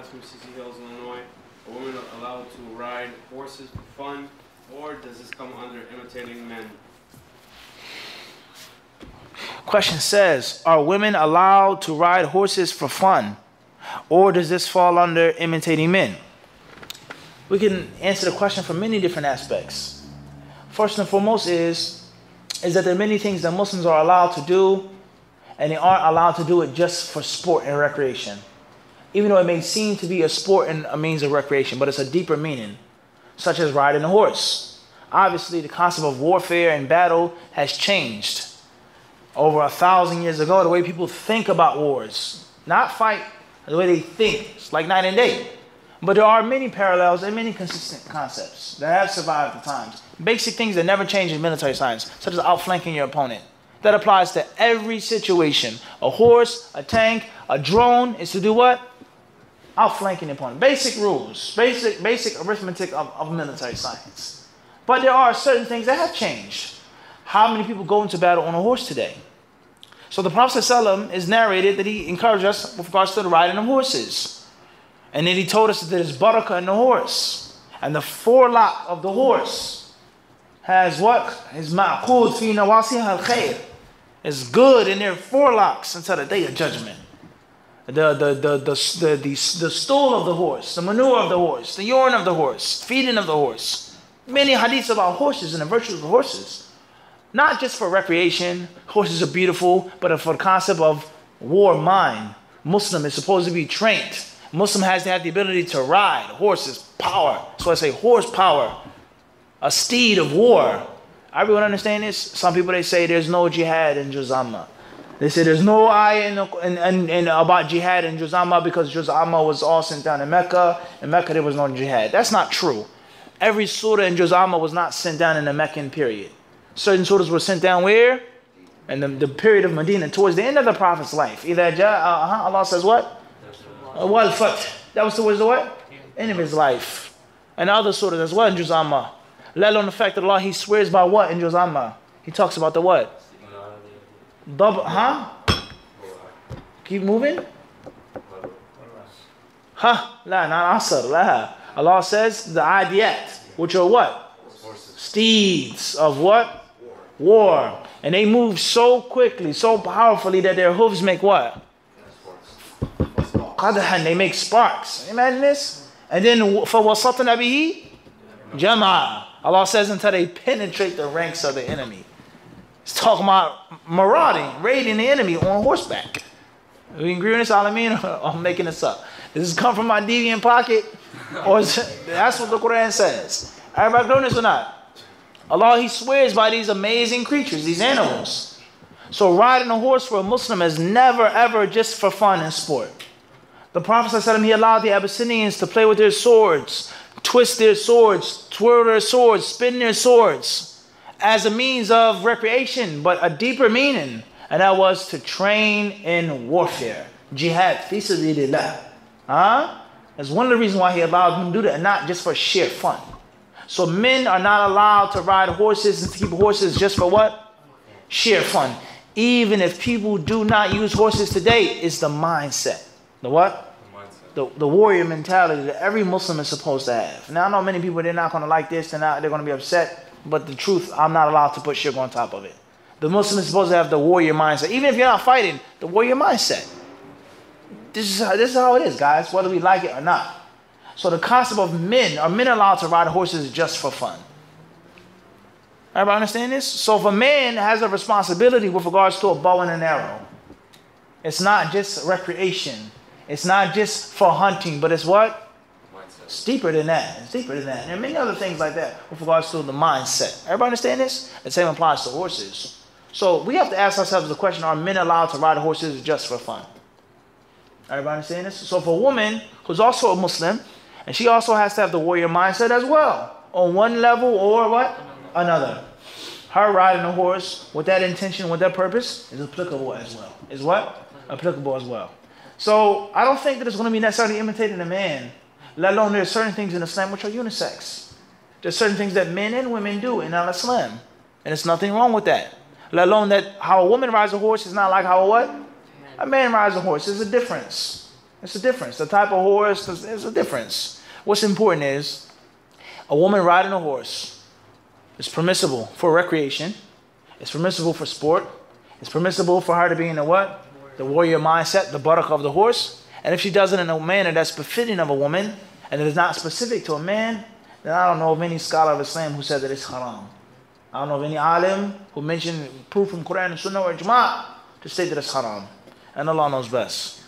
from CC Hills, Illinois. Are women allowed to ride horses for fun, or does this come under imitating men? Question says, are women allowed to ride horses for fun, or does this fall under imitating men? We can answer the question from many different aspects. First and foremost is that there are many things that Muslims are allowed to do, and they aren't allowed to do it just for sport and recreation. Even though it may seem to be a sport and a means of recreation, but it's a deeper meaning, such as riding a horse. Obviously, the concept of warfare and battle has changed. Over 1,000 years ago, the way people think about wars, not fight, the way they think, it's like night and day. But there are many parallels and many consistent concepts that have survived the times. Basic things that never change in military science, such as outflanking your opponent. That applies to every situation. A horse, a tank, a drone is to do what? Outflanking the opponent. Basic rules, basic arithmetic of military science. But there are certain things that have changed. How many people go into battle on a horse today? So the Prophet ﷺ is narrated that he encouraged us with regards to the riding of horses. And then he told us that there's barakah in the horse. And the forelock of the horse has what? Is ma'qud fi nawasiha al-khayr. It's good in their forelocks until the day of judgment. The stool of the horse, the manure of the horse, the urine of the horse, feeding of the horse. Many hadiths about horses and the virtues of horses. Not just for recreation, horses are beautiful, but for the concept of war mind. Muslim is supposed to be trained. Muslim has to have the ability to ride. Horses, power. So I say horsepower. A steed of war. Everyone understand this? Some people, they say there's no jihad in Juzama. They say there's no ayah in about jihad in Juzama because Juzama was all sent down in Mecca. In Mecca there was no jihad. That's not true. Every surah in Juzama was not sent down in the Meccan period. Certain surahs were sent down where? In the period of Medina, towards the end of the Prophet's life. Allah says what? That was towards the what? End of his life. And other surahs as well in Juzama. Let alone the fact that Allah, he swears by what in Juzama? He talks about the what? Keep moving. La, not asr, la. Allah says the adiyat, which are what? Steeds of what? War. And they move so quickly, so powerfully that their hooves make what? Qadhan, they make sparks. Imagine this. And then فَوَسَطْنَا بِهِ جَمَعًا. Allah says until they penetrate the ranks of the enemy. It's talking about marauding, raiding the enemy on horseback. We agree on this, Alameen, or I'm making this up? Does this come from my deviant pocket? Or that's what the Quran says. Everybody doing this or not? Allah, he swears by these amazing creatures, these animals. So riding a horse for a Muslim is never ever just for fun and sport. The Prophet ﷺ, he allowed the Abyssinians to play with their swords, twist their swords, twirl their swords, spin their swords as a means of recreation, but a deeper meaning. And that was to train in warfare. Jihad, fi sabilillah. That's one of the reasons why he allowed them to do that, and not just for sheer fun. So men are not allowed to ride horses and to keep horses just for what? Sheer fun. Even if people do not use horses today, it's the mindset. The what? The warrior mentality that every Muslim is supposed to have. Now I know many people, they're not going to like this, they're going to be upset. But the truth, I'm not allowed to put sugar on top of it. The Muslim is supposed to have the warrior mindset. Even if you're not fighting, the warrior mindset. This is how it is, guys, whether we like it or not. So the concept of men, are men allowed to ride horses just for fun? Everybody understand this? So if a man has a responsibility with regards to a bow and an arrow, it's not just recreation. It's not just for hunting, but it's what? Mindset. It's deeper than that. It's deeper than that. And there are many other things like that with regards to the mindset. Everybody understand this? The same applies to horses. So we have to ask ourselves the question, are men allowed to ride horses just for fun? Everybody understand this? So for a woman who's also a Muslim, and she also has to have the warrior mindset as well, on one level or what? Another. Her riding a horse with that intention, with that purpose, is applicable as well. Is what? Applicable as well. So I don't think that it's going to be necessarily imitating a man, let alone there are certain things in Islam which are unisex. There's certain things that men and women do in Islam, and there's nothing wrong with that. Let alone that how a woman rides a horse is not like how a what? A man rides a horse. There's a difference. It's a difference. The type of horse, there's a difference. What's important is a woman riding a horse is permissible for recreation. It's permissible for sport. It's permissible for her to be in the what? The warrior mindset, the buttock of the horse. And if she does it in a manner that's befitting of a woman, and it is not specific to a man, then I don't know of any scholar of Islam who said that it's haram. I don't know of any alim who mentioned proof from Quran and Sunnah or Ijma' to state that it's haram. And Allah knows best.